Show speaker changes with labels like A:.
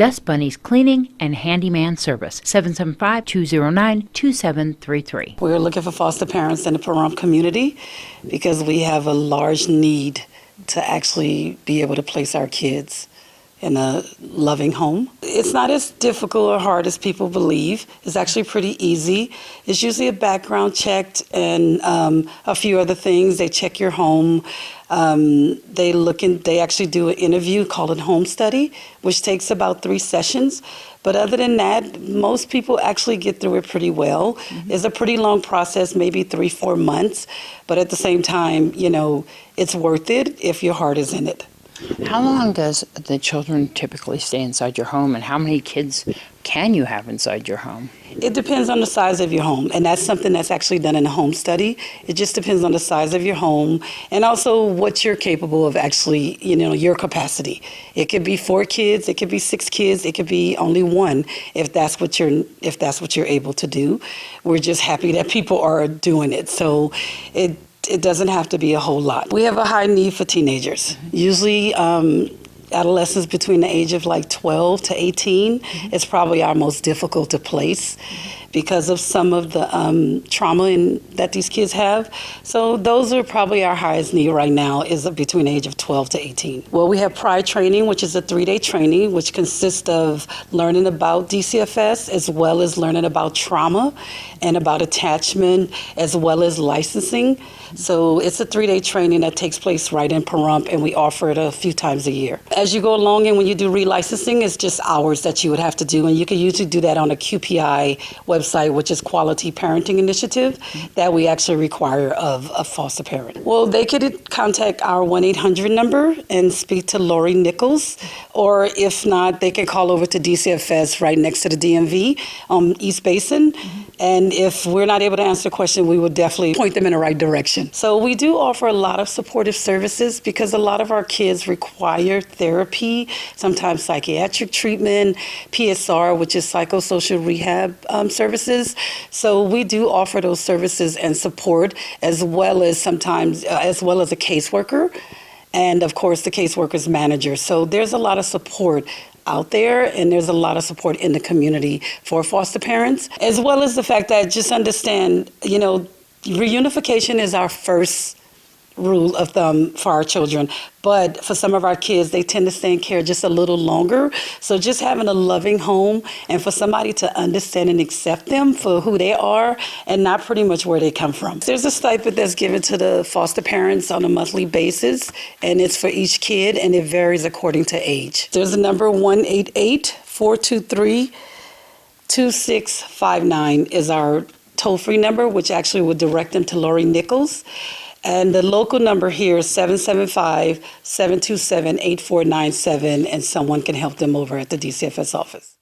A: Dust Bunny's Cleaning and Handyman Service, 775-209-2733.
B: We're looking for foster parents in the Pahrump community because we have a large need to actually be able to place our kids in a loving home. It's not as difficult or hard as people believe. It's actually pretty easy. It's usually a background check and a few other things. They check your home. They actually do an interview called a home study, which takes about 3 sessions. But other than that, most people actually get through it pretty well. It's a pretty long process, maybe 3-4 months. But at the same time, you know, it's worth it if your heart is in it.
C: How long does the children typically stay inside your home, and how many kids can you have inside your home?
B: It depends on the size of your home, and that's something that's actually done in a home study. It just depends on the size of your home and also what you're capable of actually, you know, your capacity. It could be 4 kids, it could be 6 kids, it could be only 1 if that's what you're able to do. We're just happy that people are doing it. So it doesn't have to be a whole lot. We have a high need for teenagers. Usually adolescents between the age of like 12 to 18 is probably our most difficult to place because of some of the trauma that these kids have. So those are probably our highest need right now, is between the age of 12 to 18. Well, we have Pride training, which is a 3-day training, which consists of learning about DCFS as well as learning about trauma and about attachment as well as licensing. So it's a 3-day training that takes place right in Pahrump, and we offer it a few times a year. As you go along and when you do relicensing, it's just hours that you would have to do, and you can usually do that on a QPI website, which is Quality Parenting Initiative, that we actually require of a foster parent. Well, they could contact our 1-800 number and speak to Lori Nichols, or if not, they can call over to DCFS right next to the DMV on East Basin, and if we're not able to answer the question, we would definitely point them in the right direction. So we do offer a lot of supportive services because a lot of our kids require therapy, sometimes psychiatric treatment, PSR, which is psychosocial rehab services. So we do offer those services and support, as well as sometimes as well as a caseworker, and of course the caseworker's manager. So there's a lot of support out there, and there's a lot of support in the community for foster parents, as well as the fact that just understand, you know, reunification is our first rule of thumb for our children, but for some of our kids, they tend to stay in care just a little longer. So just having a loving home and for somebody to understand and accept them for who they are and not pretty much where they come from. There's a stipend that's given to the foster parents on a monthly basis, and it's for each kid, and it varies according to age. There's a number 1-888-423-2659 is our toll-free number, which actually would direct them to Lori Nichols. And the local number here is 775-727-8497, and someone can help them over at the DCFS office.